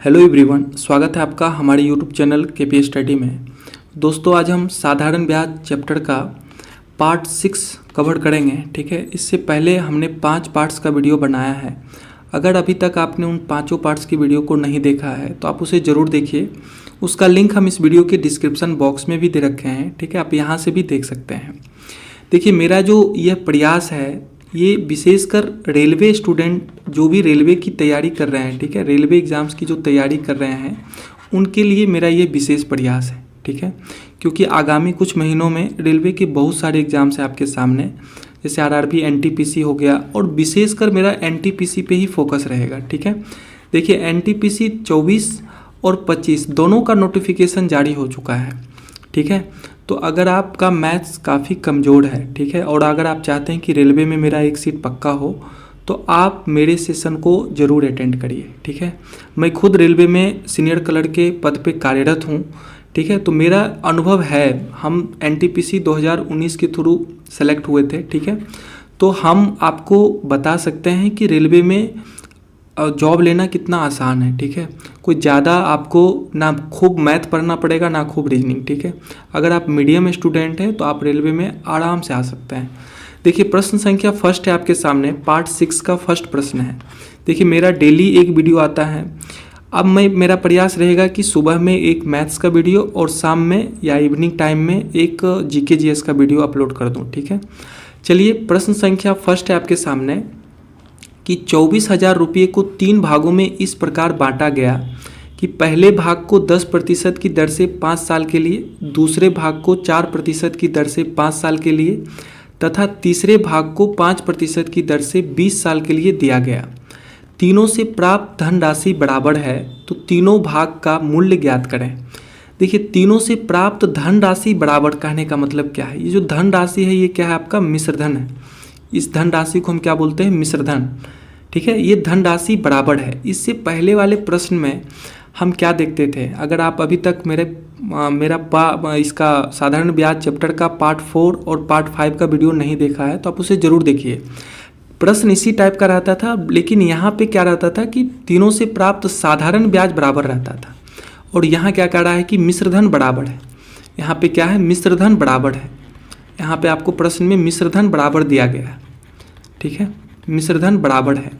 Hello everyone, स्वागत है आपका हमारे यूट्यूब चैनल केपी स्टडी में। दोस्तों, आज हम साधारण ब्याज चैप्टर का पार्ट 6 कवर करेंगे। ठीक है, इससे पहले हमने 5 पार्ट्स का वीडियो बनाया है। अगर अभी तक आपने उन 5 पार्ट्स की वीडियो को नहीं देखा है तो आप उसे ज़रूर देखिए। उसका लिंक हम इस वीडियो के डिस्क्रिप्शन बॉक्स में भी दे रखे हैं। ठीक है, आप यहाँ से भी देख सकते हैं। देखिए, मेरा जो यह प्रयास है ये विशेषकर रेलवे स्टूडेंट जो भी रेलवे की तैयारी कर रहे हैं, ठीक है, रेलवे एग्ज़ाम्स की जो तैयारी कर रहे हैं उनके लिए मेरा ये विशेष प्रयास है। ठीक है, क्योंकि आगामी कुछ महीनों में रेलवे के बहुत सारे एग्ज़ाम्स हैं आपके सामने, जैसे आरआरबी, एनटीपीसी हो गया, और विशेषकर मेरा एनटीपीसी पे ही फोकस रहेगा। ठीक है, देखिए एनटीपीसी 24 और 25 दोनों का नोटिफिकेशन जारी हो चुका है। ठीक है, तो अगर आपका मैथ्स काफ़ी कमज़ोर है, ठीक है, और अगर आप चाहते हैं कि रेलवे में मेरा एक सीट पक्का हो तो आप मेरे सेशन को ज़रूर अटेंड करिए। ठीक है, मैं खुद रेलवे में सीनियर क्लर्क के पद पे कार्यरत हूँ। ठीक है, तो मेरा अनुभव है, हम एनटीपीसी 2019 के थ्रू सेलेक्ट हुए थे। ठीक है, तो हम आपको बता सकते हैं कि रेलवे में जॉब लेना कितना आसान है। ठीक है, कोई ज़्यादा आपको ना खूब मैथ पढ़ना पड़ेगा ना खूब रीजनिंग। ठीक है, अगर आप मीडियम स्टूडेंट हैं तो आप रेलवे में आराम से आ सकते हैं। देखिए, प्रश्न संख्या फर्स्ट है आपके सामने, पार्ट 6 का फर्स्ट प्रश्न है। देखिए, मेरा डेली एक वीडियो आता है। अब मेरा प्रयास रहेगा कि सुबह में एक मैथ्स का वीडियो और शाम में या इवनिंग टाइम में एक जीके जीएस का वीडियो अपलोड कर दूँ। ठीक है, चलिए, प्रश्न संख्या फर्स्ट है आपके सामने कि 24,000 रुपये को 3 भागों में इस प्रकार बांटा गया कि पहले भाग को 10% की दर से 5 साल के लिए, दूसरे भाग को 4% की दर से 5 साल के लिए तथा तीसरे भाग को 5% की दर से 20 साल के लिए दिया गया। तीनों से प्राप्त धनराशि बराबर है, तो तीनों भाग का मूल्य ज्ञात करें। देखिए, तीनों से प्राप्त धनराशि बराबर कहने का मतलब क्या है? ये जो धनराशि है ये क्या है? आपका मिश्र धन है। इस धनराशि को हम क्या बोलते हैं? मिश्र धन। ठीक है, ये धनराशि बराबर है। इससे पहले वाले प्रश्न में हम क्या देखते थे? अगर आप अभी तक मेरा इसका साधारण ब्याज चैप्टर का पार्ट 4 और पार्ट 5 का वीडियो नहीं देखा है तो आप उसे ज़रूर देखिए। प्रश्न इसी टाइप का रहता था, लेकिन यहाँ पे क्या रहता था कि तीनों से प्राप्त साधारण ब्याज बराबर रहता था, और यहाँ क्या कह रहा है कि मिश्रधन बराबर है। यहाँ पे क्या है? मिश्रधन बराबर है। यहाँ पे आपको प्रश्न में मिश्रधन बराबर दिया गया है। ठीक है, मिश्रधन बराबर है,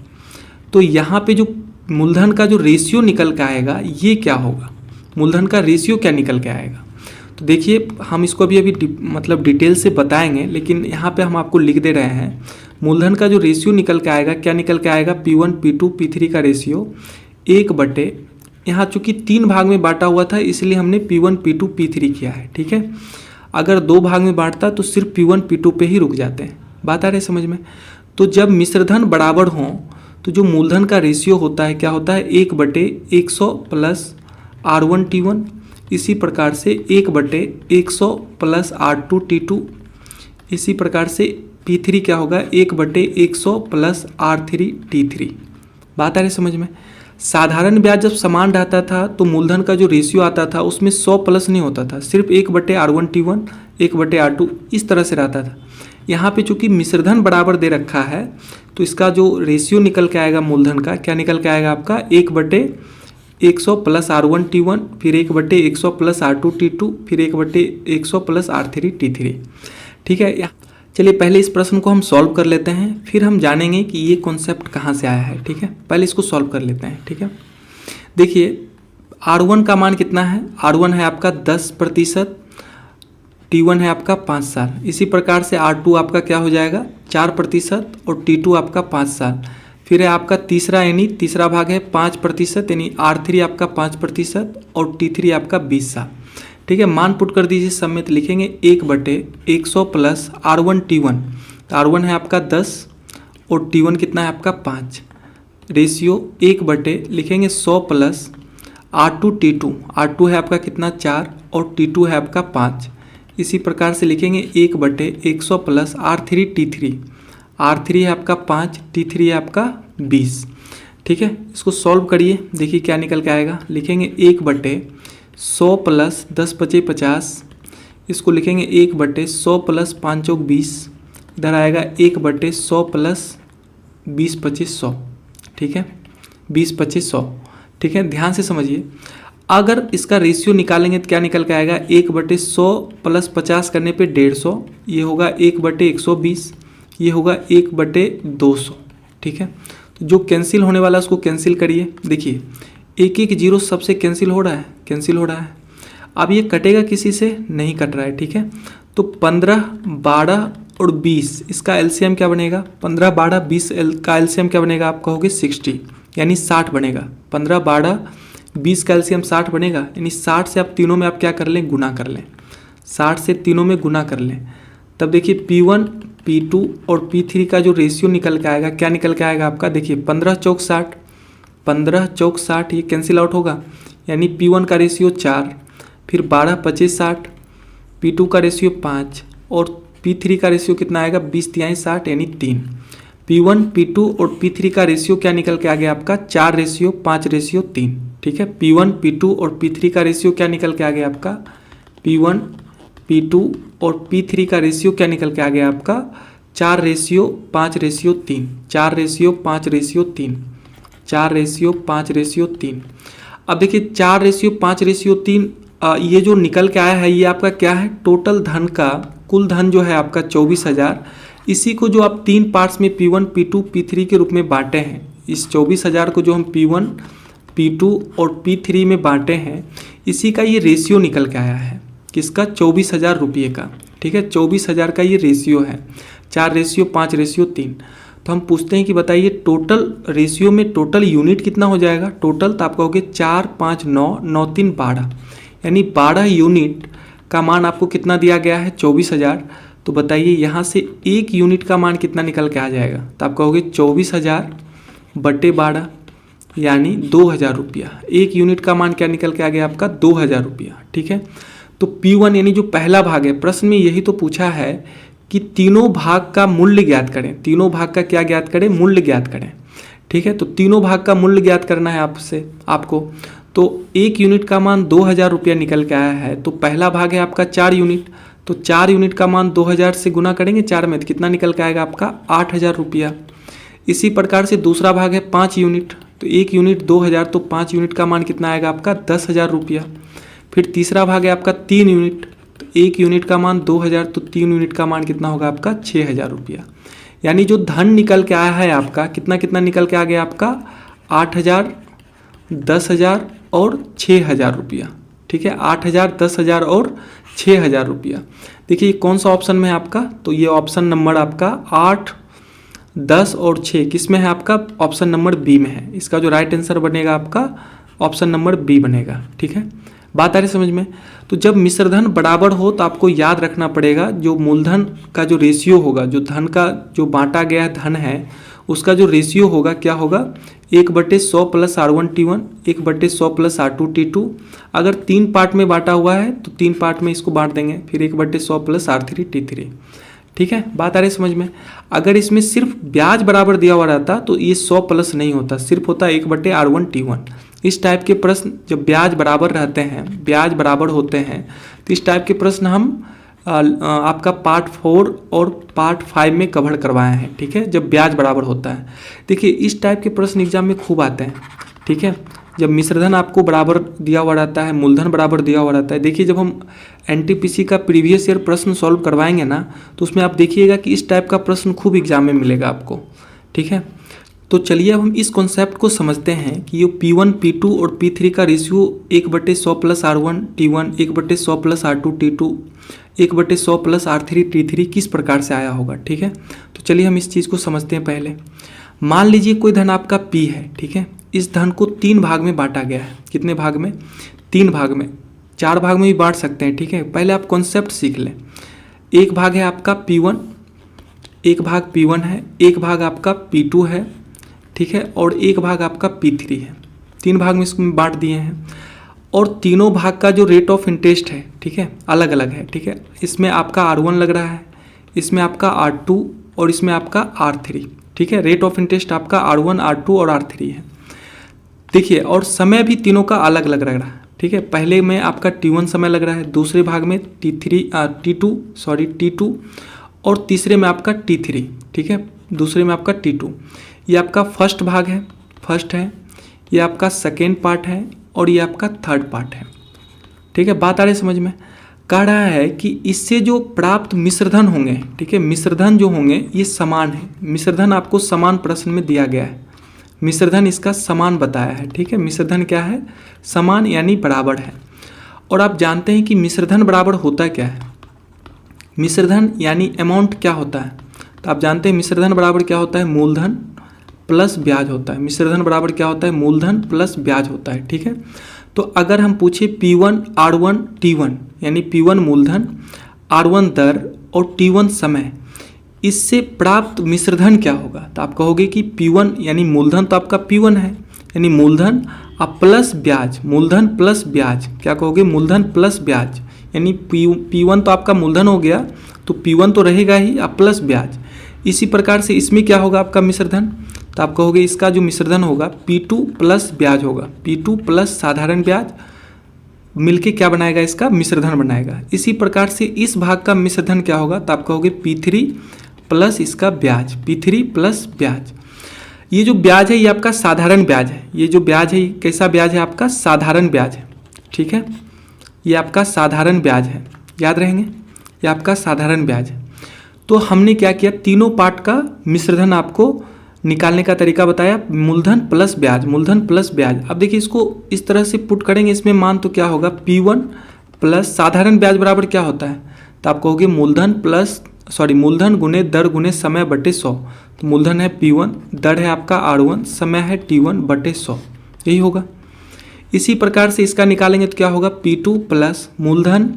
तो यहाँ पे जो मूलधन का जो रेशियो निकल के आएगा ये क्या होगा? मूलधन का रेशियो क्या निकल के आएगा? तो देखिए, हम इसको अभी डिटेल से बताएंगे, लेकिन यहाँ पे हम आपको लिख दे रहे हैं मूलधन का जो रेशियो निकल के आएगा, क्या निकल के आएगा? P1 P2 P3 का रेशियो 1/, यहाँ चूँकि 3 भाग में बांटा हुआ था इसलिए हमने P1 P2 P3 किया है। ठीक है, अगर 2 भाग में बांटता तो सिर्फ P1 P2 पे ही रुक जाते हैं। बात आ रही है समझ में? तो जब मिश्रधन बराबर हों तो जो मूलधन का रेशियो होता है क्या होता है? 1/100 प्लस R1 T1, इसी प्रकार से 1/100 प्लस R2 T2, इसी प्रकार से P3 क्या होगा? 1/100 प्लस R3 T3। बात आ रही समझ में? साधारण ब्याज जब समान रहता था तो मूलधन का जो रेशियो आता था उसमें 100 प्लस नहीं होता था, सिर्फ 1/R1 T1, 1/R2 इस तरह से रहता था। यहाँ पे चूंकि मिश्रधन बराबर दे रखा है तो इसका जो रेशियो निकल के आएगा मूलधन का, क्या निकल के आएगा आपका? 1/100 प्लस R1 T1, फिर 1/100 प्लस R2 T2, फिर 1/100 प्लस R3 T3। ठीक है, चलिए पहले इस प्रश्न को हम सॉल्व कर लेते हैं, फिर हम जानेंगे कि ये कॉन्सेप्ट कहाँ से आया है। ठीक है, पहले इसको सॉल्व कर लेते हैं। ठीक है, देखिए R1 का मान कितना है? R1 है आपका 10%, T1 है आपका 5 साल, इसी प्रकार से R2 आपका क्या हो जाएगा? 4% और T2 आपका 5 साल। फिर है आपका तीसरा, यानी तीसरा भाग है 5%, यानी R3 आपका 5% और T3 आपका 20 साल। ठीक है, मान पुट कर दीजिए सब में, तो लिखेंगे 1/100 प्लस R1 T1, तो R1 है आपका 10 और T1 कितना है आपका 5, रेशियो 1/ लिखेंगे 100 प्लस R2 T2, R2 है आपका कितना? 4 और T2 है आपका 5, इसी प्रकार से लिखेंगे 1/100 प्लस R3 T3, R3 है आपका 5, T3 है आपका 20। ठीक है, इसको सॉल्व करिए, देखिए क्या निकल के आएगा। लिखेंगे 1/100 प्लस 10×5=50, इसको लिखेंगे 1/100 प्लस 5×4=20, इधर आएगा 1/100 प्लस 20×25=100। ठीक है, 20×25=100। ठीक है, ध्यान से समझिए। अगर इसका रेशियो निकालेंगे तो क्या निकल के आएगा, 1/100 प्लस 50 करने पे 150, ये होगा 1/120, ये होगा 1/200। ठीक है, तो जो कैंसिल होने वाला उसको कैंसिल करिए। देखिए एक एक जीरो सबसे कैंसिल हो रहा है, कैंसिल हो रहा है। अब ये कटेगा किसी से, नहीं कट रहा है। ठीक है, तो 15, 12 और 20 इसका एलसीएम क्या बनेगा, 15, 12, 20 का एलसीएम क्या बनेगा, आप कहोगे 60, यानी 60 बनेगा। 15, 12, 20 का एलसीएम 60 बनेगा, यानी 60 से आप तीनों में आप क्या कर लें, गुना कर लें। 60 से तीनों में गुना कर लें, तब देखिए P1, P2 और P3 का जो रेशियो निकल के आएगा, क्या निकल के आएगा आपका, देखिए 15 चौक 60, 15 चौक 60, ये कैंसिल आउट होगा, यानी P1 का रेशियो 4, फिर 12 25 60, P2 का रेशियो 5 और P3 का रेशियो कितना आएगा, 20 तिहाई 60, यानी 3। P1, P2 और P3 का रेशियो क्या निकल के आ गया आपका, 4:5:3। ठीक है, P1, P2 और P3 का रेशियो क्या निकल के आ गया आपका, P1, P2 और P3 का रेशियो क्या निकल के आ गया आपका, 4:5:3, 4:5:3, 4:5:3। अब देखिए 4:5:3, ये जो निकल के आया है ये आपका क्या है, टोटल धन का कुल धन जो है आपका 24,000। इसी को जो आप 3 पार्ट्स में P1, P2, P3 के रूप में बांटे हैं, इस 24,000 को जो हम P1, P2 और P3 में बांटे हैं, इसी का ये रेशियो निकल के आया है, किसका, 24,000 रुपये का। ठीक है, 24,000 का ये रेशियो है, 4:5:3। तो हम पूछते हैं कि बताइए टोटल रेशियो में टोटल यूनिट कितना हो जाएगा, टोटल, तो आप कहोगे 4, 5, 9, 9, 3, 12, यानी 12 यूनिट का मान आपको कितना दिया गया है, 24,000। तो बताइए यहाँ से एक यूनिट का मान कितना निकल के आ जाएगा, तो आप कहोगे 24,000/12, यानी 2,000 रुपया। एक यूनिट का मान क्या निकल के आ गया आपका, 2,000 रुपया। ठीक है, तो P1 यानी जो पहला भाग है, प्रश्न में यही तो पूछा है कि तीनों भाग का मूल्य ज्ञात करें, तीनों भाग का क्या ज्ञात करें, मूल्य ज्ञात करें। ठीक है, तो तीनों भाग का मूल्य ज्ञात करना है आपको। तो एक यूनिट का मान 2,000 रुपया निकल के आया है, तो पहला भाग है आपका 4 यूनिट, तो 4 यूनिट का मान 2,000 से गुना करेंगे 4 में, तो कितना निकल के आएगा आपका, 8,000 रुपया। इसी प्रकार से दूसरा भाग है 5 यूनिट, तो एक यूनिट 2,000, तो 5 यूनिट का मान कितना आएगा आपका, 10,000 रुपया। फिर तीसरा भाग है आपका 3 यूनिट, तो एक यूनिट का मान 2,000, तो 3 यूनिट का मान कितना होगा आपका, 6,000 रुपया। यानी जो धन निकल के आया है आपका, कितना कितना निकल के आ गया आपका, 8,000, 10,000 और 6,000 रुपया। ठीक है, 8,000, 10,000 और 6,000 रुपया। देखिए कौन सा ऑप्शन में है आपका, तो ये ऑप्शन नंबर आपका 8, 10 और 6 किस में है आपका, ऑप्शन नंबर बी में है। इसका जो राइट आंसर बनेगा आपका ऑप्शन नंबर बी बनेगा। ठीक है, बात आ रही समझ में। तो जब मिश्रधन बराबर हो तो आपको याद रखना पड़ेगा, जो मूलधन का जो रेशियो होगा, जो धन का जो बांटा गया धन है उसका जो रेशियो होगा क्या होगा, 1/100 प्लस R1T1, 1/100 प्लस R2T2। अगर 3 पार्ट में बांटा हुआ है तो 3 पार्ट में इसको बांट देंगे, फिर 1/100 प्लस R3T3। ठीक है, बात आ रही समझ में। अगर इसमें सिर्फ ब्याज बराबर दिया हुआ रहता तो ये 100 प्लस नहीं होता, सिर्फ होता 1/R1T1। इस टाइप के प्रश्न जब ब्याज बराबर रहते हैं, ब्याज बराबर होते हैं, तो इस टाइप के प्रश्न हम आपका पार्ट 4 और पार्ट 5 में कवर करवाए हैं। ठीक है, जब ब्याज बराबर होता है। देखिए इस टाइप के प्रश्न एग्जाम में खूब आते हैं। ठीक है, जब मिश्रधन आपको बराबर दिया हुआ रहता है, मूलधन बराबर दिया हुआ रहता है। देखिए जब हम NTPC का प्रीवियस ईयर प्रश्न सॉल्व करवाएंगे ना, तो उसमें आप देखिएगा कि इस टाइप का प्रश्न खूब एग्जाम में मिलेगा आपको। ठीक है, तो चलिए अब हम इस कॉन्सेप्ट को समझते हैं कि ये P1, P2 और P3 का ratio 1/100 plus R1T1, 1/100 plus R2T2, 1/100 plus R3T3 किस प्रकार से आया होगा। ठीक है, तो चलिए हम इस चीज़ को समझते हैं। पहले मान लीजिए कोई धन आपका P है। ठीक है, इस धन को 3 भाग में बांटा गया है। कितने भाग में, 3 भाग में, 4 भाग में भी बांट सकते हैं। ठीक है, पहले आप कॉन्सेप्ट सीख लें। एक भाग है आपका P1, एक भाग P1 है, एक भाग आपका P2 है। ठीक है, और एक भाग आपका P3 है। 3 भाग में इसमें बांट दिए हैं, और तीनों भाग का जो रेट ऑफ इंटरेस्ट है, ठीक है, अलग अलग है। ठीक है, इसमें आपका R1 लग रहा है, इसमें आपका R2 और इसमें आपका R3। ठीक है, रेट ऑफ इंटरेस्ट आपका R1, R2 और R3 है। देखिए, और समय भी तीनों का अलग अलग लग रहा है। ठीक है, पहले में आपका T1 समय लग रहा है, दूसरे भाग में T2 और तीसरे में आपका T3। ठीक है, दूसरे में आपका T2। ये आपका फर्स्ट भाग है, फर्स्ट है, ये आपका सेकेंड पार्ट है और ये आपका थर्ड पार्ट है। ठीक है, बात आ रही समझ में। कह रहा है कि इससे जो प्राप्त मिश्रधन होंगे, ठीक है, मिश्रधन जो होंगे ये समान है। मिश्रधन आपको समान प्रश्न में दिया गया है, मिश्रधन इसका समान बताया है। ठीक है, मिश्रधन क्या है, समान यानी बराबर है। और आप जानते हैं कि मिश्रधन बराबर होता क्या है, मिश्रधन यानी अमाउंट क्या होता है, तो आप जानते हैं मिश्रधन बराबर क्या होता है, मूलधन प्लस ब्याज होता है। मिश्रधन बराबर क्या होता है, मूलधन प्लस ब्याज होता है। ठीक है, तो अगर हम पूछे P1 R1 T1 यानी P1 मूलधन, R1 दर और T1 समय, इससे प्राप्त मिश्रधन क्या होगा, तो आप कहोगे कि P1 यानी मूलधन तो आपका P1 है, यानी मूलधन अब प्लस ब्याज, मूलधन प्लस ब्याज, क्या कहोगे, मूलधन प्लस ब्याज, यानी P1 तो आपका मूलधन हो गया, तो P1 तो रहेगा ही, अब प्लस ब्याज। इसी प्रकार से इसमें क्या होगा आपका मिश्रधन, तो आप कहोगे इसका जो मिश्रधन होगा P2 प्लस ब्याज होगा, P2 प्लस साधारण ब्याज मिलके क्या बनाएगा, इसका मिश्रधन बनाएगा। इसी प्रकार से इस भाग का मिश्रधन क्या होगा, तो आप कहोगे P3 प्लस इसका ब्याज, P3 प्लस ब्याज। ये जो ब्याज है ये आपका साधारण ब्याज है, ये जो ब्याज है ये कैसा ब्याज है, आपका साधारण ब्याज है। ठीक है, ये आपका साधारण ब्याज है, याद रहेंगे, ये आपका साधारण ब्याज है। तो हमने क्या किया, तीनों पार्ट का मिश्रधन आपको निकालने का तरीका बताया, मूलधन प्लस ब्याज, मूलधन प्लस ब्याज। अब देखिए इसको इस तरह से पुट करेंगे, इसमें मान तो क्या होगा, P1 प्लस साधारण ब्याज बराबर क्या होता है, तो आप कहोगे मूलधन गुने दर गुने समय बटे 100। तो मूलधन है P1, दर है आपका R1, समय है T1 बटे 100, यही होगा। इसी प्रकार से इसका निकालेंगे तो क्या होगा, P2 प्लस मूलधन,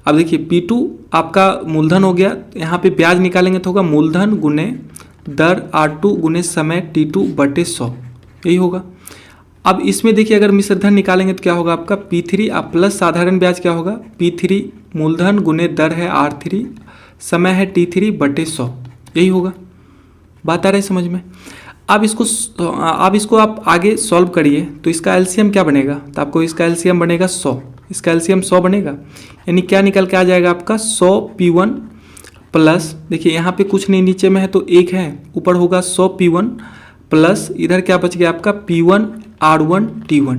अब देखिए P2 आपका मूलधन हो गया, यहाँ पे ब्याज निकालेंगे तो होगा मूलधन गुने दर R2 गुने समय T2 बटे 100, यही होगा। अब इसमें देखिए अगर मिश्रधन निकालेंगे तो क्या होगा आपका P3 अब प्लस साधारण ब्याज क्या होगा, P3 मूलधन गुने दर है R3, समय है T3 बटे 100, यही होगा। बात आ रही है समझ में। अब इसको आप आगे सॉल्व करिए तो इसका एलसीएम क्या बनेगा, तो आपको इसका एलसीएम बनेगा 100, इसका एलसीएम 100 बनेगा, यानी क्या निकल के आ जाएगा आपका 100 P1 प्लस, देखिए यहाँ पे कुछ नहीं नीचे में है तो 1 है, ऊपर होगा 100 P1 प्लस इधर क्या बच गया आपका P1 R1 T1।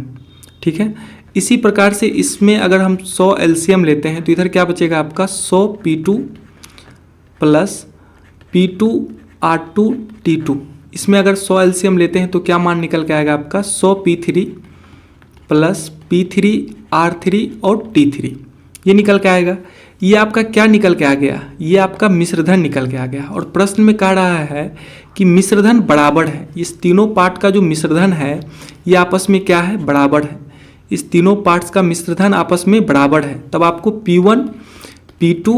ठीक है, इसी प्रकार से इसमें अगर हम 100 एलसीएम लेते हैं तो इधर क्या बचेगा आपका 100 P2 plus P2 R2 T2। इसमें अगर 100 एलसीएम लेते हैं तो क्या मान निकल के आएगा आपका 100 P3 प्लस P3 R3 और T3, ये निकल के आएगा। ये आपका क्या निकल के आ गया, ये आपका मिश्रधन निकल के आ गया। और प्रश्न में कह रहा है कि मिश्रधन बराबर है, इस तीनों पार्ट का जो मिश्रधन है ये आपस में क्या है, बराबर है। इस तीनों पार्ट्स का मिश्रधन आपस में बराबर है, तब आपको P1 P2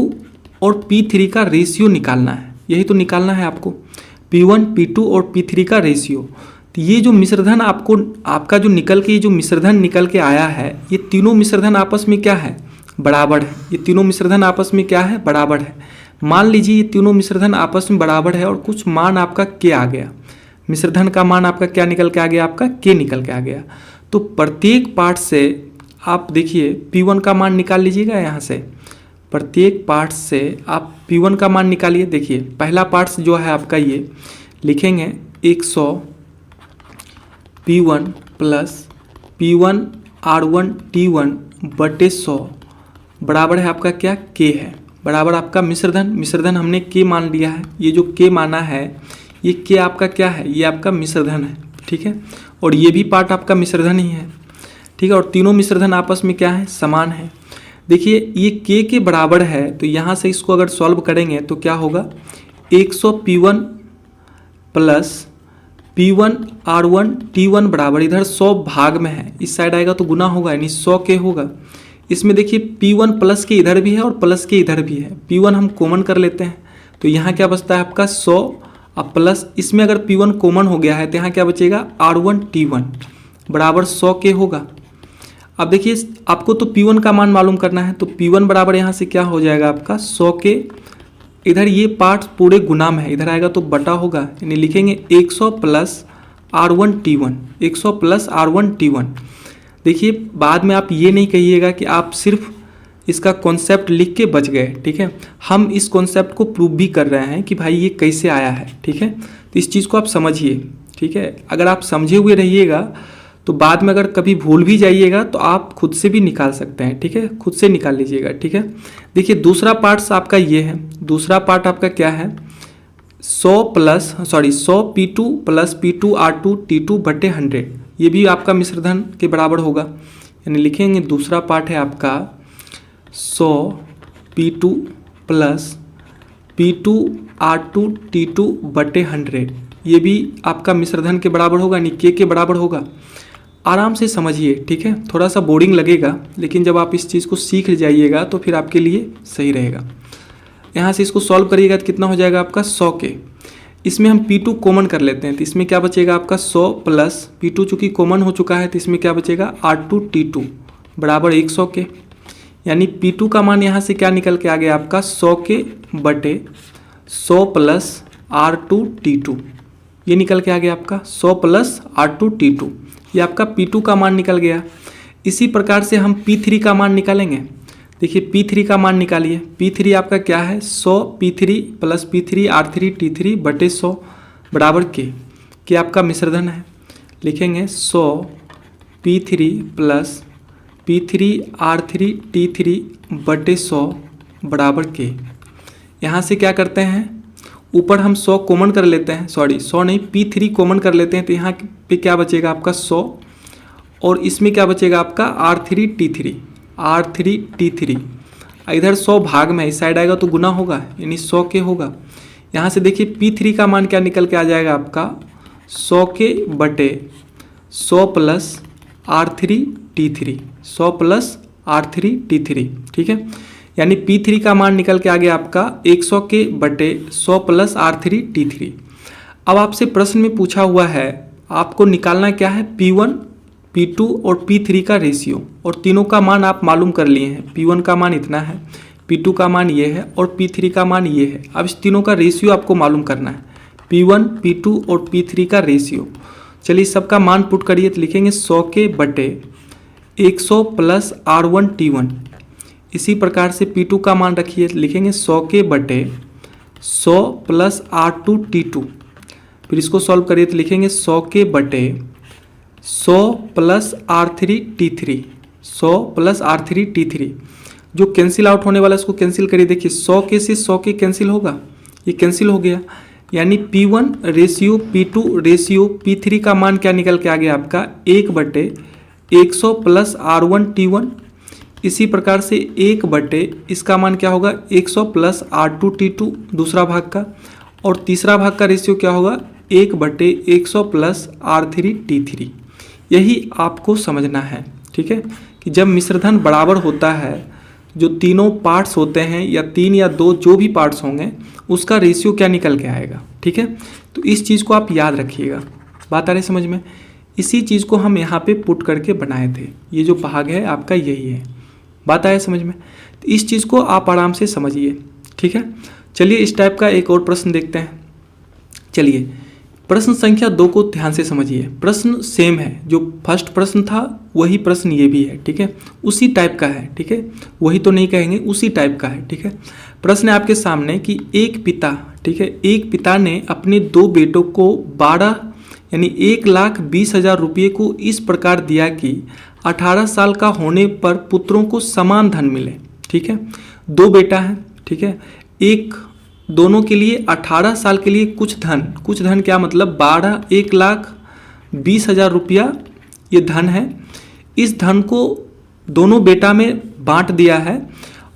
और P3 का रेशियो निकालना है, यही तो निकालना है आपको, P1 P2 और P3 का रेशियो। तो ये जो मिश्रधन आपका जो निकल के, ये जो मिश्रधन निकल के आया है, ये तीनों मिश्रधन आपस में क्या है, बराबर है। ये तीनों मिश्रधन आपस में क्या है, बराबर है। मान लीजिए ये तीनों मिश्रधन आपस में बराबर है और कुछ मान आपका K आ गया, मिश्रधन का मान आपका क्या निकल के आ गया, आपका K निकल के आ गया। तो प्रत्येक पार्ट से आप देखिए P1 का मान निकाल लीजिएगा, यहाँ से प्रत्येक पार्ट से आप P1 का मान निकालिए। देखिए पहला पार्ट जो है आपका ये लिखेंगे 100 P1 plus P1 R1 T1 बटे 100 बराबर है आपका क्या, K है, बराबर आपका मिश्रधन हमने K मान लिया है। ये जो K माना है ये K आपका क्या है, ये आपका मिश्रधन है। ठीक है, और ये भी पार्ट आपका मिश्रधन ही है। ठीक है, और तीनों मिश्रधन आपस में क्या है, समान है। देखिए ये K के बराबर है, तो यहाँ से इसको अगर सॉल्व करेंगे तो क्या होगा, 100 P1 plus P1 R1 T1 बराबर, इधर 100 भाग में है, इस साइड आएगा तो गुना होगा, यानी 100 K होगा। इसमें देखिए P1 प्लस के इधर भी है और प्लस के इधर भी है, P1 हम कॉमन कर लेते हैं तो यहाँ क्या बचता है आपका 100, अब प्लस इसमें अगर P1 कॉमन हो गया है तो यहाँ क्या बचेगा, R1 T1 बराबर 100 K होगा। अब देखिए आपको तो P1 का मान मालूम करना है, तो P1 बराबर यहाँ से क्या हो जाएगा आपका 100 K, इधर ये पार्ट पूरे गुना में है, इधर आएगा तो बटा होगा, यानी लिखेंगे 100 plus R1 T1, 100 plus R1 T1। देखिए बाद में आप ये नहीं कहिएगा कि आप सिर्फ इसका कॉन्सेप्ट लिख के बच गए। ठीक है, हम इस कॉन्सेप्ट को प्रूव भी कर रहे हैं कि भाई ये कैसे आया है। ठीक है, तो इस चीज़ को आप समझिए। ठीक है, अगर आप समझे हुए रहिएगा तो बाद में अगर कभी भूल भी जाइएगा तो आप खुद से भी निकाल सकते हैं, ठीक है, खुद से निकाल लीजिएगा, ठीक है। देखिए दूसरा पार्ट आपका ये है, दूसरा पार्ट आपका क्या है, 100 P2 plus P2 R2 T2 बटे 100, ये भी आपका मिश्रधन के बराबर होगा। यानी लिखेंगे दूसरा पार्ट है आपका 100 P2 plus P2 R2 T2 बटे 100, ये भी आपका मिश्रधन के बराबर होगा, यानी K के बराबर होगा। आराम से समझिए, ठीक है, थोड़ा सा बोरिंग लगेगा लेकिन जब आप इस चीज़ को सीख जाइएगा तो फिर आपके लिए सही रहेगा। यहाँ से इसको सॉल्व करिएगा तो कितना हो जाएगा आपका 100 के। इसमें हम P2 कॉमन कर लेते हैं तो इसमें क्या बचेगा आपका 100 प्लस P2 चूँकि कॉमन हो चुका है तो इसमें क्या बचेगा R2 T2 बराबर 100 के। यानी P2 का मान यहाँ से क्या निकल के आ गया आपका 100 के बटे 100 प्लस R2 T2, ये निकल के आ गया आपका 100 प्लस R2 T2, ये आपका P2 का मान निकल गया। इसी प्रकार से हम P3 का मान निकालेंगे। देखिए P3 का मान निकालिए। P3 आपका क्या है 100 P3 plus P3 R3 T3 बटे 100 बराबर के आपका मिश्रधन है। लिखेंगे 100 P3 plus P3 R3 T3 बटे 100 बराबर के। यहाँ से क्या करते हैं, ऊपर हम 100 कॉमन कर लेते हैं, 100 नहीं P3 कॉमन कर लेते हैं तो यहाँ पे क्या बचेगा आपका 100 और इसमें क्या बचेगा आपका R3 T3। इधर 100 भाग में इस साइड आएगा तो गुना होगा यानी 100 के होगा। यहाँ से देखिए P3 का मान क्या निकल के आ जाएगा आपका 100 के बटे 100 plus R3 T3, 100 plus R3 T3, ठीक है। यानी P3 का मान निकल के आ गया आपका 100 के बटे 100 प्लस R3 T3। अब आपसे प्रश्न में पूछा हुआ है आपको निकालना क्या है P1 P2 और P3 का रेशियो, और तीनों का मान आप मालूम कर लिए हैं। P1 का मान इतना है, P2 का मान ये है और P3 का मान ये है। अब इस तीनों का रेशियो आपको मालूम करना है, P1 P2 और P3 का रेशियो। चलिए सबका मान पुट करिए तो लिखेंगे 100 के बटे 100 प्लस R1 T1। इसी प्रकार से P2 का मान रखिए, लिखेंगे 100 के बटे 100 प्लस R2 T2। फिर इसको सॉल्व करिए तो लिखेंगे 100 के बटे 100 plus R3 T3, 100 plus R3 T3। जो कैंसिल आउट होने वाला है उसको कैंसिल करिए। देखिए 100 के से 100 के कैंसिल होगा, ये कैंसिल हो गया। यानी P1 ratio P2 ratio P3 का मान क्या निकल के आ गया आपका 1 बटे 100 प्लस R1 T1। इसी प्रकार से 1 बटे इसका मान क्या होगा 100 प्लस R2 T2 दूसरा भाग का, और तीसरा भाग का रेशियो क्या होगा 1 बटे 100 प्लस R3 T3। यही आपको समझना है, ठीक है, कि जब मिश्रधन बराबर होता है जो तीनों पार्ट्स होते हैं या 3 या 2 जो भी पार्ट्स होंगे उसका रेशियो क्या निकल के आएगा, ठीक है। तो इस चीज़ को आप याद रखिएगा। बात आ रही समझ में। इसी चीज़ को हम यहाँ पे पुट करके बनाए थे, ये जो भाग है आपका यही है। बात आया समझ में। तो इस चीज़ को आप आराम से समझिए, ठीक है। चलिए इस टाइप का एक और प्रश्न देखते हैं। चलिए प्रश्न संख्या 2 को ध्यान से समझिए। प्रश्न सेम है, जो फर्स्ट प्रश्न था वही प्रश्न ये भी है, ठीक है, उसी टाइप का है, ठीक है, वही तो नहीं कहेंगे, उसी टाइप का है, ठीक है। प्रश्न है आपके सामने कि एक पिता, ठीक है, एक पिता ने अपने 2 बेटों को 12 यानी 1,20,000 रुपये को इस प्रकार दिया कि 18 साल का होने पर पुत्रों को समान धन मिले, ठीक है। 2 बेटा हैं, ठीक है, एक दोनों के लिए 18 साल के लिए कुछ धन क्या मतलब 1,20,000 रुपया ये धन है। इस धन को दोनों बेटा में बांट दिया है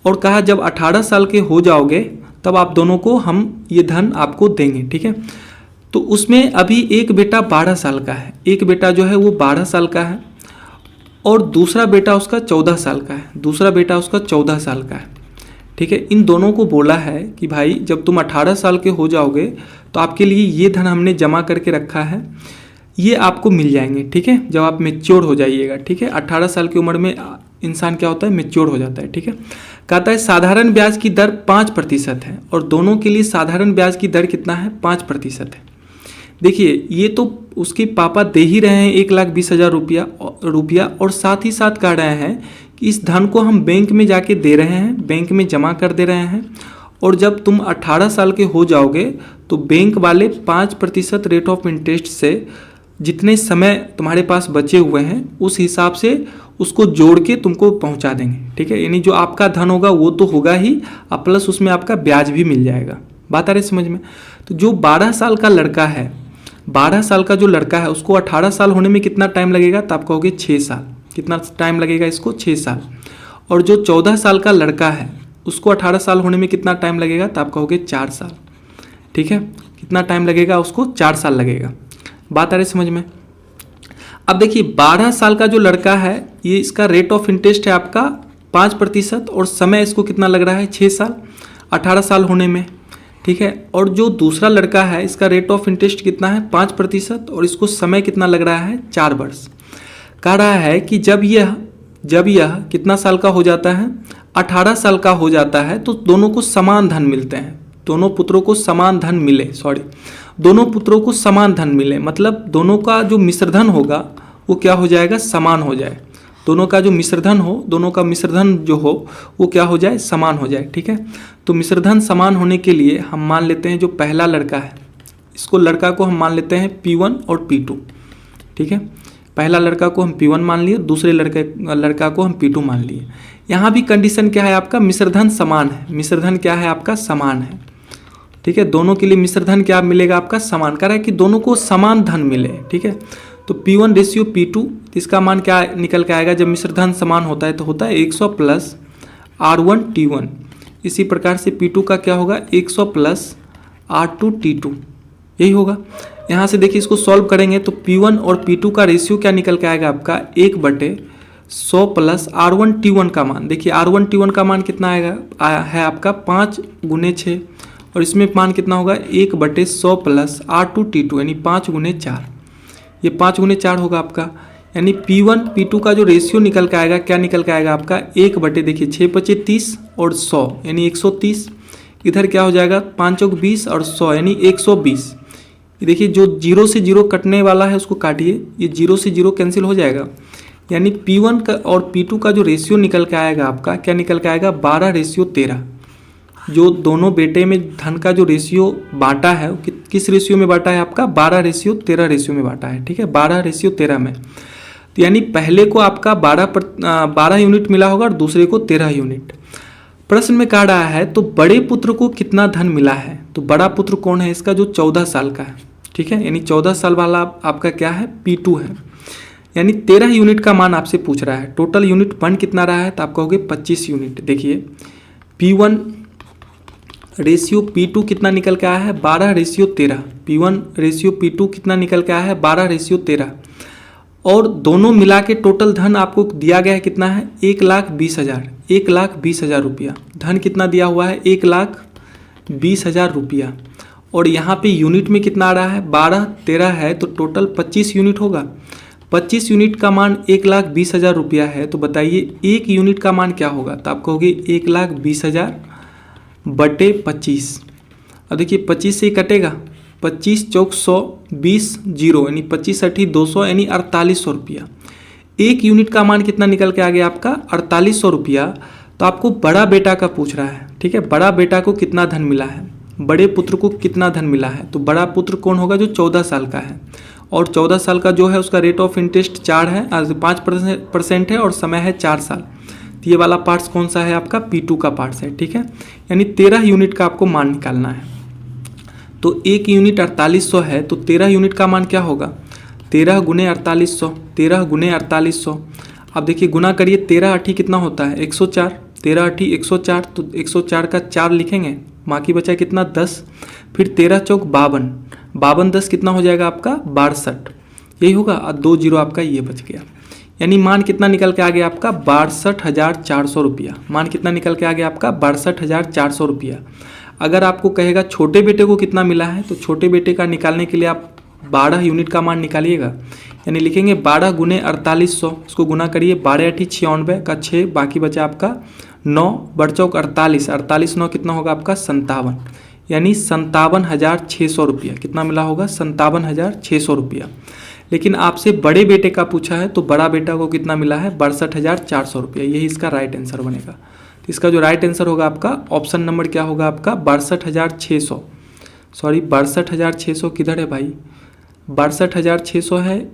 और कहा जब 18 साल के हो जाओगे तब आप दोनों को हम ये धन आपको देंगे, ठीक है। तो उसमें अभी एक बेटा 12 साल का है, एक बेटा जो है वो 12 साल का है और दूसरा बेटा उसका 14 साल का है, दूसरा बेटा उसका 14 साल का है, ठीक है। इन दोनों को बोला है कि भाई जब तुम 18 साल के हो जाओगे तो आपके लिए ये धन हमने जमा करके रखा है, ये आपको मिल जाएंगे, ठीक है, जब आप मैच्योर हो जाइएगा, ठीक है। 18 साल की उम्र में इंसान क्या होता है, मैच्योर हो जाता है, ठीक है। कहता है साधारण ब्याज की दर 5% है और दोनों के लिए साधारण ब्याज की दर कितना है 5% है। देखिए ये तो उसके पापा दे ही रहे हैं 1,20,000 रुपया और साथ ही साथ कह रहे हैं कि इस धन को हम बैंक में जाके दे रहे हैं, बैंक में जमा कर दे रहे हैं और जब तुम 18 साल के हो जाओगे तो बैंक वाले 5% रेट ऑफ इंटरेस्ट से जितने समय तुम्हारे पास बचे हुए हैं उस हिसाब से उसको जोड़ के तुमको पहुंचा देंगे, ठीक है। यानी जो आपका धन होगा वो तो होगा ही, और प्लस उसमें आपका ब्याज भी मिल जाएगा। बात आ रही समझ में। तो जो 12 साल का लड़का है, 12 साल का जो लड़का है उसको 18 साल होने में कितना टाइम लगेगा, तो आप कहोगे 6 साल। कितना टाइम लगेगा इसको, 6 साल। और जो 14 साल का लड़का है उसको 18 साल होने में कितना टाइम लगेगा, तो आप कहोगे 4 साल, ठीक है। कितना टाइम लगेगा उसको, 4 साल लगेगा। बात आ रही समझ में। अब देखिए 12 साल का जो लड़का है ये इसका रेट ऑफ इंटरेस्ट है आपका 5% और समय इसको कितना लग रहा है, 6 साल 18 साल होने में, ठीक है। और जो दूसरा लड़का है इसका रेट ऑफ इंटरेस्ट कितना है, 5% और इसको समय कितना लग रहा है, 4 वर्ष। कह रहा है कि जब यह कितना साल का हो जाता है, 18 साल का हो जाता है तो दोनों को समान धन मिलते हैं। दोनों पुत्रों को समान धन मिले, दोनों पुत्रों को समान धन मिले, मतलब दोनों का जो मिश्रधन होगा वो क्या हो जाएगा, समान हो जाए। दोनों का जो मिश्रधन हो, दोनों का मिश्रधन जो हो वो क्या हो जाए, समान हो जाए, ठीक है। तो मिश्रधन समान होने के लिए हम मान लेते हैं जो पहला लड़का है इसको, लड़का को हम मान लेते हैं P1 और P2, ठीक है। पहला लड़का को हम P1 मान लिए, दूसरे लड़का को हम P2 मान लिए। यहाँ भी कंडीशन क्या है आपका, मिश्रधन समान है। मिश्रधन क्या है आपका, समान है, ठीक है। दोनों के लिए मिश्रधन क्या मिलेगा आपका, समान। कह रहा है कि दोनों को समान धन मिले, ठीक है। तो P1 रेशियो P2, इसका मान क्या निकल के आएगा, जब मिश्रधन समान होता है तो होता है 100 प्लस R1T1। इसी प्रकार से P2 का क्या होगा, 100 प्लस R2T2, यही होगा। यहाँ से देखिए इसको सॉल्व करेंगे तो P1 और P2 का रेशियो क्या निकल के आएगा आपका, 1/100 प्लस R1T1 का मान। देखिए R1T1 का मान कितना आएगा, है आपका 5 × 6 और इसमें मान कितना होगा, 1/100 प्लस R2T2 यानी 5 × 4। ये 5 × 4 होगा आपका। यानी P1 P2 का जो रेशियो निकल के आएगा, क्या निकल के आएगा आपका, 1/, देखिए 6×5 30 और 100 यानी 130। इधर क्या हो जाएगा, 5 × 20 और 100 यानी 120। ये देखिए जो 0 से 0 कटने वाला है उसको काटिए, ये 0 से 0 कैंसिल हो जाएगा। यानी P1 का और P2 का जो रेशियो निकल के आएगा आपका, क्या निकल के आएगा, 12:13। जो दोनों बेटे में धन का जो रेशियो बांटा है किस रेशियो में बांटा है आपका, 12:13 रेशियो में बांटा है, ठीक है, 12:13 में। तो यानी पहले को आपका 12 यूनिट मिला होगा और दूसरे को 13 यूनिट। प्रश्न में कहा रहा है तो बड़े पुत्र को कितना धन मिला है, तो बड़ा पुत्र कौन है इसका, जो 14 साल का है, ठीक है। यानी 14 साल वाला आपका क्या है, P2 है। यानी 13 यूनिट का मान आपसे पूछ रहा है। टोटल यूनिट बन कितना रहा है, तो आप कहोगे 25 यूनिट। देखिए P1 रेशियो P2 कितना निकल के आया है, 12:13। P1 रेशियो P2 कितना निकल के आया है, 12:13। और दोनों मिला के टोटल धन आपको दिया गया है कितना है, 1,20,000। 1,20,000 रुपया धन कितना दिया हुआ है, 1,20,000 रुपया। और यहाँ पे यूनिट में कितना आ रहा है, 12 13 है तो टोटल 25 यूनिट होगा। 25 यूनिट का मान 1,20,000 रुपया है, तो बताइए 1 यूनिट का मान क्या होगा, तो आप कहोगे 1,20,000 बटे 25। अब देखिए 25 से ही कटेगा, 25 चौक 100, 20 0 यानी 25 × 200 यानी 4800 रुपया। 1 यूनिट का मान कितना निकल के आ गया आपका, 4800 रुपया। तो आपको बड़ा बेटा का पूछ रहा है, ठीक है। बड़ा बेटा को कितना धन मिला है, बड़े पुत्र को कितना धन मिला है, तो बड़ा पुत्र कौन होगा, जो 14 साल का है। और 14 साल का जो है उसका रेट ऑफ इंटरेस्ट 5% है और समय है 4 साल। तो ये वाला पार्ट्स कौन सा है आपका, P2 का पार्ट्स है, ठीक है। यानी 13 यूनिट का आपको मान निकालना है। तो 1 यूनिट 4800 है तो 13 यूनिट का मान क्या होगा, 13 × 4800। 13 × 4800। अब देखिए गुना करिए, 13 8 कितना होता है, 104। 13 8 104, तो 104 का 4 लिखेंगे, बाकी बचा कितना 10। फिर 13 चौक 52, 52 10 कितना हो जाएगा आपका 62, यही होगा। और 2 0 आपका ये बच गया। यानी मान कितना निकल के आ गया आपका, 62,400 रुपया। मान कितना निकल के आ गया आपका, 62,400 रुपया। अगर आपको कहेगा छोटे बेटे को कितना मिला है, तो छोटे बेटे का निकालने के लिए आप 12 यूनिट का मान निकालिएगा। यानी लिखेंगे 12 × 4800, इसको गुना करिए, 12 8 96 का 6, बाकी बचा आपका 9 × 4 48, 48 9 कितना होगा आपका 57। यानी 57,600 रुपया कितना मिला होगा, 57,600 रुपया। लेकिन आपसे बड़े बेटे का पूछा है तो बड़ा बेटा को कितना मिला है, 62,400 रुपया। यही इसका राइट आंसर बनेगा। तो इसका जो राइट आंसर होगा आपका ऑप्शन नंबर क्या होगा आपका, 62,600। सॉरी 62,600 किधर है भाई, 62,600 है,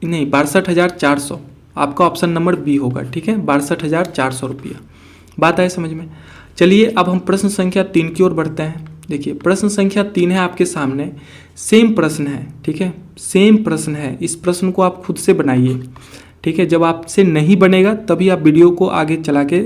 नहीं 62,400, आपका ऑप्शन नंबर बी होगा। ठीक है, 62,400 रुपया। बात आए समझ में। चलिए अब हम प्रश्न संख्या 3 की ओर बढ़ते हैं। देखिए प्रश्न संख्या 3 है आपके सामने, सेम प्रश्न है। ठीक है, सेम प्रश्न है, इस प्रश्न को आप खुद से बनाइए। ठीक है, जब आपसे नहीं बनेगा तभी आप वीडियो को आगे चला के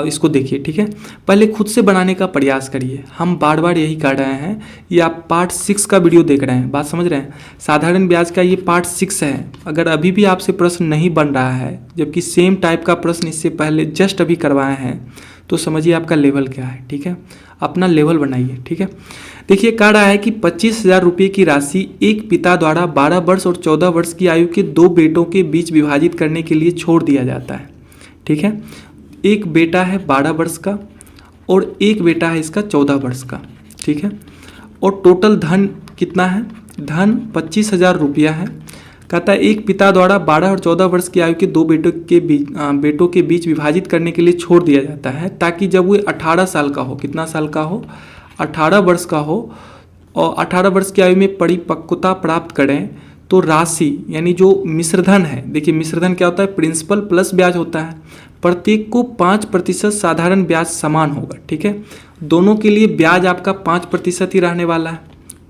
इसको देखिए। ठीक है, पहले खुद से बनाने का प्रयास करिए। हम बार बार यही कर रहे हैं, ये आप पार्ट 6 का वीडियो देख रहे हैं, बात समझ रहे हैं। साधारण ब्याज का ये पार्ट 6 है। अगर अभी भी आपसे प्रश्न नहीं बन रहा है, जबकि सेम टाइप का प्रश्न इससे पहले जस्ट अभी करवाए हैं, तो समझिए आपका लेवल क्या है। ठीक है, अपना लेवल बनाइए। ठीक है, देखिए कह रहा है कि 25,000 रुपये की राशि एक पिता द्वारा 12 वर्ष और 14 वर्ष की आयु के 2 बेटों के बीच विभाजित करने के लिए छोड़ दिया जाता है। ठीक है, एक बेटा है 12 वर्ष का और एक बेटा है इसका 14 वर्ष का। ठीक है, और टोटल धन कितना है? धन 25,000 रुपया है। कहता है एक पिता द्वारा 12 और 14 वर्ष की आयु के 2 बेटों के बीच विभाजित करने के लिए छोड़ दिया जाता है, ताकि जब वो 18 साल का हो, कितना साल का हो? 18 वर्ष का हो, और 18 वर्ष की आयु में परिपक्वता प्राप्त करें, तो राशि यानी जो मिश्रधन है, देखिए मिश्रधन क्या होता है? प्रिंसिपल प्लस ब्याज होता है। प्रत्येक को 5% साधारण ब्याज समान होगा। ठीक है, दोनों के लिए ब्याज आपका 5% ही रहने वाला है।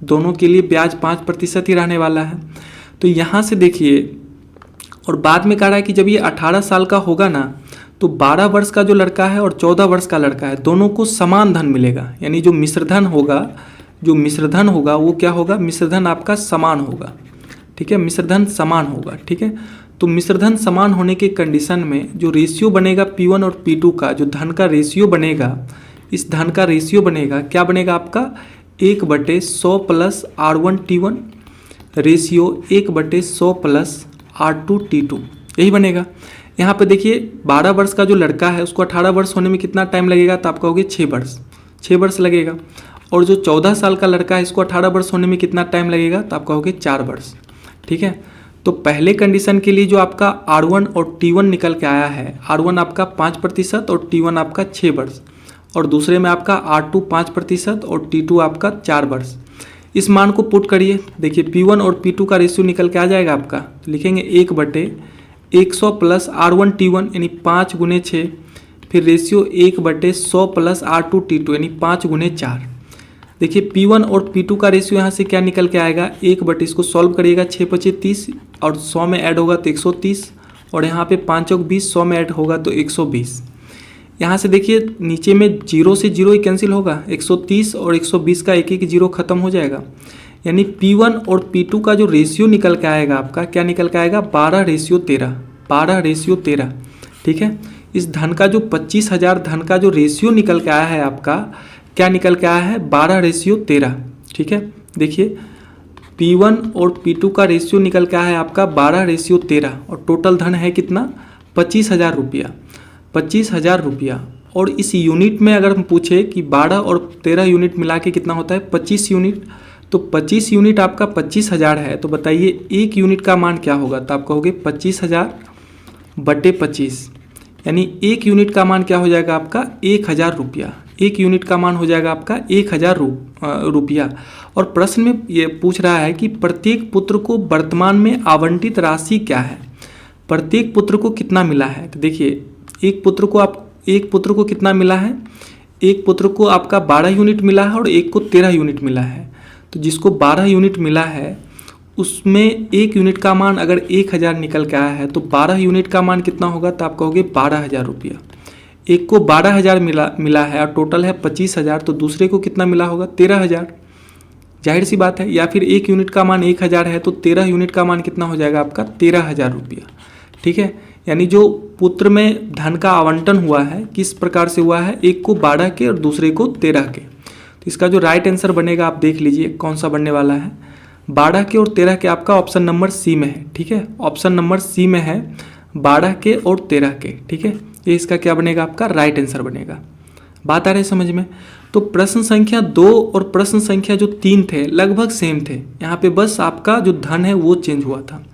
दोनों के लिए ब्याज 5% ही रहने वाला है। तो यहाँ से देखिए, और बाद में कह रहा है कि जब ये 18 साल का होगा ना, तो 12 वर्ष का जो लड़का है और 14 वर्ष का लड़का है, दोनों को समान धन मिलेगा। यानी जो मिश्रधन होगा वो क्या होगा? मिश्रधन आपका समान होगा। ठीक है, मिश्रधन समान होगा। ठीक है, तो मिश्रधन समान होने के कंडीशन में जो रेशियो बनेगा P1 और P2 का, जो धन का रेशियो बनेगा, इस धन का रेशियो बनेगा, क्या बनेगा आपका? 1/100 plus R1T1 ratio 1/100 plus R2T2, यही बनेगा। यहाँ पे देखिए 12 वर्ष का जो लड़का है उसको 18 वर्ष होने में कितना टाइम लगेगा? तो आप कहोगे 6 वर्ष लगेगा। और जो 14 साल का लड़का है इसको 18 वर्ष होने में कितना टाइम लगेगा? तो आप कहोगे 4 वर्ष। ठीक है, तो पहले कंडीशन के लिए जो आपका R1 और T1 निकल के आया है, R1 आपका 5% और T1 आपका 6 वर्ष, और दूसरे में आपका R2 5% और T2 आपका 4 वर्ष। इस मान को पुट करिए, देखिए P1 और P2 का रेशियो निकल के आ जाएगा आपका। तो लिखेंगे 1/100 प्लस R1T1 यानी 5 × 6, फिर रेशियो 1/100 प्लस R2T2 यानी 5 × 4। देखिए P1 और P2 का रेशियो यहाँ से क्या निकल के आएगा? 1/, इसको सॉल्व करिएगा, 6×5 = 30, और 100 में ऐड होगा तो 130, और यहाँ पे 5 × 20, 100 में ऐड होगा तो 120। यहाँ से देखिए नीचे में 0 से 0 ही कैंसिल होगा, 130 और 120 का एक 0 खत्म हो जाएगा। यानी P1 और P2 का जो रेशियो निकल के आएगा आपका, क्या निकल के आएगा? 12:13, 12:13। ठीक है, इस धन का जो 25,000 धन का जो रेशियो निकल के आया है आपका, क्या निकल के आया है? 12:13। ठीक है, देखिए P1 और P2 का रेशियो निकल के आया है आपका 12:13, और टोटल धन है कितना? 25,000 रुपया, 25,000 रुपया। और इस यूनिट में अगर हम पूछे कि 12 और 13 यूनिट मिला के कितना होता है? 25 यूनिट। तो 25 यूनिट आपका 25,000 है, तो बताइए एक यूनिट का मान क्या होगा? तो आप कहोगे 25,000/25, यानी एक यूनिट का मान क्या हो जाएगा आपका? 1,000 रुपया। एक यूनिट का मान हो जाएगा आपका 1,000 रुपया। और प्रश्न में ये पूछ रहा है कि प्रत्येक पुत्र को वर्तमान में आवंटित राशि क्या है? प्रत्येक पुत्र को कितना मिला है? तो देखिए एक पुत्र को कितना मिला है? एक पुत्र को आपका 12 यूनिट मिला है और एक को 13 यूनिट मिला है। तो जिसको 12 यूनिट मिला है उसमें एक यूनिट का मान अगर 1,000 निकल के आया है, तो 12 यूनिट का मान कितना होगा? तो आप कहोगे 12,000 रुपया। एक को 12,000 मिला है और टोटल है 25,000, तो दूसरे को कितना मिला होगा? 13,000। जाहिर सी बात है। या फिर एक यूनिट का मान 1,000 है, तो 13 यूनिट का मान कितना हो जाएगा आपका? 13,000 रुपया। ठीक है, यानी जो पुत्र में धन का आवंटन हुआ है किस प्रकार से हुआ है? एक को 12 के और दूसरे को 13 के। तो इसका जो राइट आंसर बनेगा आप देख लीजिए कौन सा बनने वाला है। 12 के और 13 के आपका ऑप्शन नंबर सी में है। ठीक है, ऑप्शन नंबर सी में है 12 के और 13 के। ठीक है, ये इसका क्या बनेगा? आपका राइट आंसर बनेगा। बात आ रही है समझ में? तो प्रश्न संख्या 2 और प्रश्न संख्या जो 3 थे लगभग सेम थे, यहाँ पे बस आपका जो धन है वो चेंज हुआ था।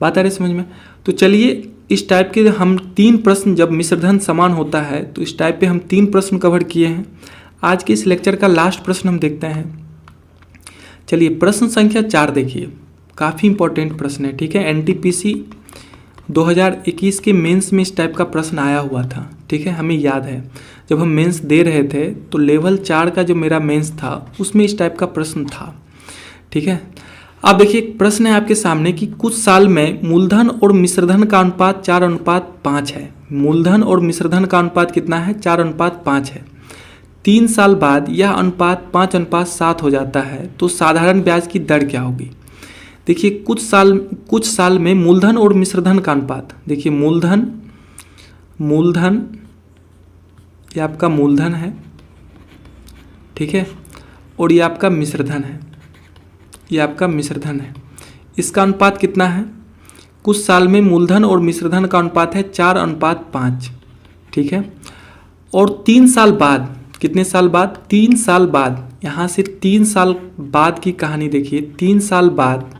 बात आ रही है समझ में? तो चलिए इस टाइप के हम 3 प्रश्न, जब मिश्रधन समान होता है तो इस टाइप पे हम 3 प्रश्न कवर किए हैं। आज के इस लेक्चर का लास्ट प्रश्न हम देखते हैं। चलिए प्रश्न संख्या 4 देखिए, काफ़ी इंपॉर्टेंट प्रश्न है, ठीक है। एनटीपीसी 2021 के मेंस में इस टाइप का प्रश्न आया हुआ था, ठीक है, हमें याद है। जब हम मेंस दे रहे थे तो लेवल 4 का जो मेरा मेंस था उसमें इस टाइप का प्रश्न था, ठीक है। अब देखिए एक प्रश्न है आपके सामने कि कुछ साल में मूलधन और मिश्रधन का अनुपात 4:5 है। मूलधन और मिश्रधन का अनुपात कितना है? 4:5 है। 3 साल बाद यह अनुपात 5:7 हो जाता है, तो साधारण ब्याज की दर क्या होगी? देखिए कुछ साल में मूलधन और मिश्रधन का अनुपात, देखिए मूलधन ये आपका मूलधन है, ठीक है, और ये आपका मिश्रधन है, ये आपका मिश्रधन है। इसका अनुपात कितना है? कुछ साल में मूलधन और मिश्रधन का अनुपात है 4:5, ठीक है। और 3 साल बाद, कितने साल बाद? 3 साल बाद। यहाँ से 3 साल बाद की कहानी देखिए, 3 साल बाद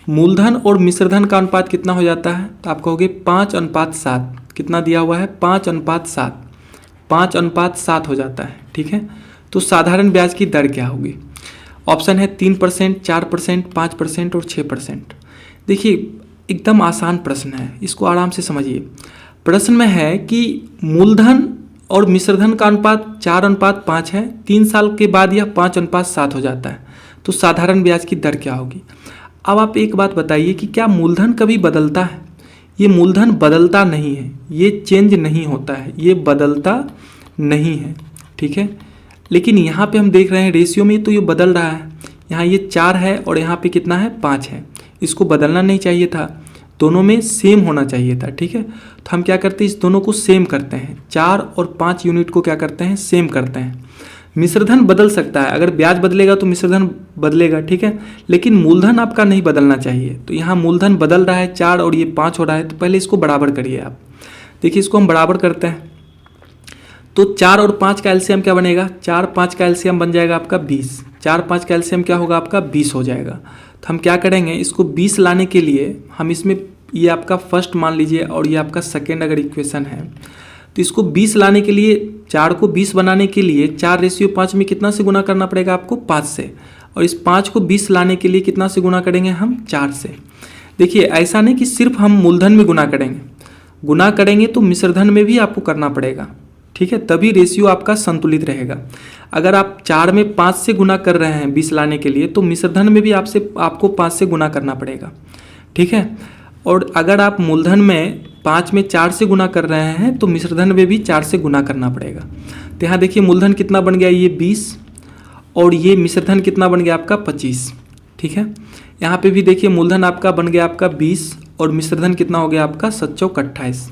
मूलधन और मिश्रधन का अनुपात कितना हो जाता है? तो आप कहोगे 5:7। कितना दिया हुआ है? 5:7। 5:7 हो जाता है, ठीक है। तो साधारण ब्याज की दर क्या होगी? ऑप्शन है 3%, 4%, 5% और 6%। देखिए एकदम आसान प्रश्न है, इसको आराम से समझिए। प्रश्न में है कि मूलधन और मिश्रधन का अनुपात 4:5 है, 3 साल के बाद यह 5:7 हो जाता है, तो साधारण ब्याज की दर क्या होगी? अब आप एक बात बताइए कि क्या मूलधन कभी बदलता है? ये मूलधन बदलता नहीं है, ये चेंज नहीं होता है, ये बदलता नहीं है, ठीक है। लेकिन यहाँ पे हम देख रहे हैं रेशियो में तो ये बदल रहा है। यहाँ ये 4 है और यहाँ पे कितना है? 5 है। इसको बदलना नहीं चाहिए था, दोनों में सेम होना चाहिए था, ठीक है। तो हम क्या करते हैं, इस दोनों को सेम करते हैं, 4 और 5 यूनिट को क्या करते हैं? सेम करते हैं। मिश्रधन बदल सकता है, अगर ब्याज बदलेगा तो मिश्रधन बदलेगा, ठीक है, लेकिन मूलधन आपका नहीं बदलना चाहिए। तो यहाँ मूलधन बदल रहा है, 4 और ये 5 हो रहा है, तो पहले इसको बराबर करिए आप। देखिए इसको हम बराबर करते हैं तो 4 और 5 का एलसीएम क्या बनेगा? 4, 5 का एलसीएम बन जाएगा आपका 20। 4, 5 का एलसीएम क्या होगा आपका? 20 हो जाएगा। तो हम क्या करेंगे, इसको 20 लाने के लिए हम इसमें, ये आपका फर्स्ट मान लीजिए और ये आपका सेकेंड अगर इक्वेशन है, तो इसको 20 लाने के लिए, 4 को 20 बनाने के लिए 4:5 में कितना से गुना करना पड़ेगा आपको? 5 से। और इस 5 को 20 लाने के लिए कितना से गुना करेंगे हम? 4 से। देखिए ऐसा नहीं कि सिर्फ हम मूलधन में गुना करेंगे तो मिश्रधन में भी आपको करना पड़ेगा, ठीक है, तभी रेशियो आपका संतुलित रहेगा। अगर आप 4 में 5 से गुना कर रहे हैं 20 लाने के लिए, तो मिश्रधन में भी आपको 5 से गुना करना पड़ेगा, ठीक है। और अगर आप मूलधन में 5 में 4 से गुना कर रहे हैं तो मिश्रधन में भी 4 से गुना करना पड़ेगा। तो यहाँ देखिए मूलधन कितना बन गया? ये 20 और ये मिश्रधन कितना बन गया आपका? 25, ठीक है। यहाँ पे भी देखिए मूलधन आपका बन गया आपका 20 और मिश्रधन कितना हो गया आपका? 7×4 = 28।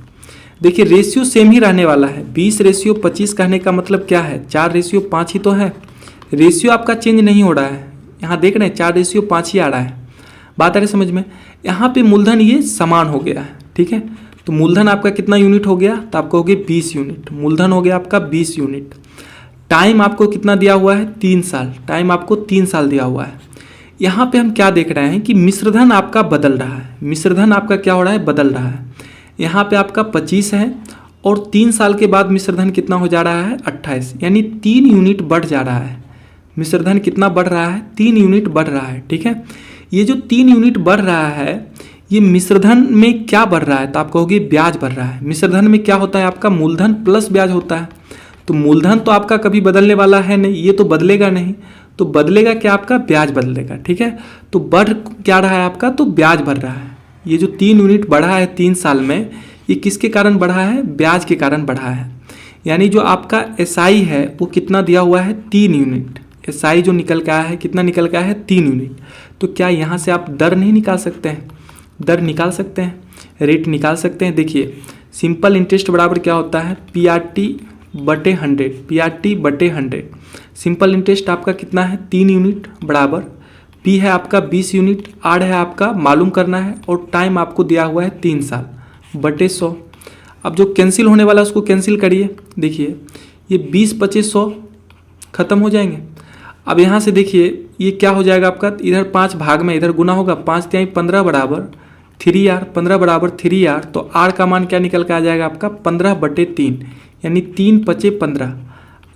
देखिए रेशियो सेम ही रहने वाला है। 20:25 कहने का मतलब क्या है? 4:5 ही तो है, रेशियो आपका चेंज नहीं हो रहा है। यहाँ देख रहे हैं 4:5 ही आ रहा है। बात आ रही समझ में? यहाँ पे मूलधन ये समान हो गया है, ठीक है। तो मूलधन आपका कितना यूनिट हो गया? तो आप कहोगे 20 यूनिट। मूलधन हो गया आपका 20 यूनिट। टाइम आपको कितना दिया हुआ है? 3 साल। टाइम आपको 3 साल दिया हुआ है। यहाँ पे हम क्या देख रहे हैं कि मिश्रधन आपका बदल रहा है। मिश्रधन आपका क्या हो रहा है? बदल रहा है। यहाँ पे आपका 25 है और 3 साल के बाद मिश्रधन कितना हो जा रहा है? 28, यानी 3 यूनिट बढ़ जा रहा है। मिश्रधन कितना बढ़ रहा है? 3 यूनिट बढ़ रहा है, ठीक है। ये जो 3 यूनिट बढ़ रहा है, ये मिश्रधन में क्या बढ़ रहा है? तो आप कहोगे ब्याज बढ़ रहा है। मिश्रधन में क्या होता है आपका? मूलधन प्लस ब्याज होता है। तो मूलधन तो आपका कभी बदलने वाला है नहीं, ये तो बदलेगा नहीं, तो बदलेगा क्या आपका? ब्याज बदलेगा, ठीक है। तो बढ़ क्या रहा है आपका? तो ब्याज बढ़ रहा है। ये जो 3 यूनिट बढ़ा है 3 साल में, ये किसके कारण बढ़ा है? ब्याज के कारण बढ़ा है। यानी जो आपका एसआई है वो कितना दिया हुआ है? 3 यूनिट। एसआई जो निकल के आया है, कितना निकल के आया है? 3 यूनिट। तो क्या यहाँ से आप दर नहीं निकाल सकते हैं? दर निकाल सकते हैं, रेट निकाल सकते हैं। देखिए सिंपल इंटरेस्ट बराबर क्या होता है? PRT/100। PRT/100। सिंपल इंटरेस्ट आपका कितना है? 3 यूनिट बराबर P है आपका 20 यूनिट, R है आपका मालूम करना है, और टाइम आपको दिया हुआ है 3 साल बटे 100। अब जो कैंसिल होने वाला है उसको कैंसिल करिए। देखिए ये 20, 25, 100 खत्म हो जाएंगे। अब यहाँ से देखिए ये क्या हो जाएगा आपका? इधर 5 भाग में इधर गुना होगा, 5×3 = 15 बराबर 3R। 15 बराबर 3R, तो R का मान क्या निकल के आ जाएगा आपका? 15/3, यानी 3 × 5 = 15।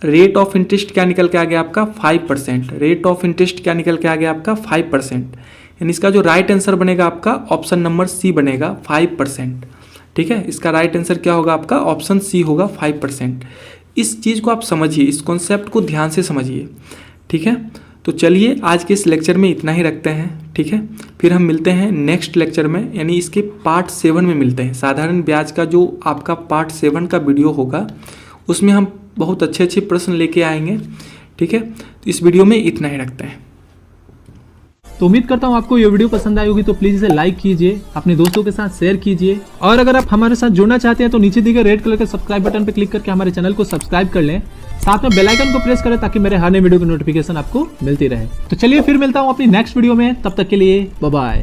रेट ऑफ इंटरेस्ट क्या निकल के आ गया आपका? 5%। रेट ऑफ इंटरेस्ट क्या निकल के आ गया आपका? 5%। यानी इसका जो राइट आंसर बनेगा आपका ऑप्शन नंबर सी बनेगा 5%। ठीक है, इसका राइट आंसर क्या होगा आपका, ऑप्शन सी होगा 5%। इस चीज़ को आप समझिए, इस कॉन्सेप्ट को ध्यान से समझिए। ठीक है, तो चलिए आज के इस लेक्चर में इतना ही रखते हैं। ठीक है, फिर हम मिलते हैं नेक्स्ट लेक्चर में, यानी इसके पार्ट 7 में मिलते हैं। साधारण ब्याज का जो आपका पार्ट 7 का वीडियो होगा उसमें हम बहुत अच्छे अच्छे प्रश्न लेके आएंगे। ठीक है, तो इस वीडियो में इतना ही रखते हैं। तो उम्मीद करता हूँ आपको ये वीडियो पसंद आई होगी, तो प्लीज इसे लाइक कीजिए, अपने दोस्तों के साथ शेयर कीजिए, और अगर आप हमारे साथ जुड़ना चाहते हैं तो नीचे दिए गए रेड कलर के सब्सक्राइब बटन पर क्लिक करके हमारे चैनल को सब्सक्राइब कर लें, साथ में बेल आइकन को प्रेस करें ताकि मेरे हर नए वीडियो की नोटिफिकेशन आपको मिलती रहे। तो चलिए फिर मिलता हूँ अपनी नेक्स्ट वीडियो में, तब तक के लिए बाय बाय।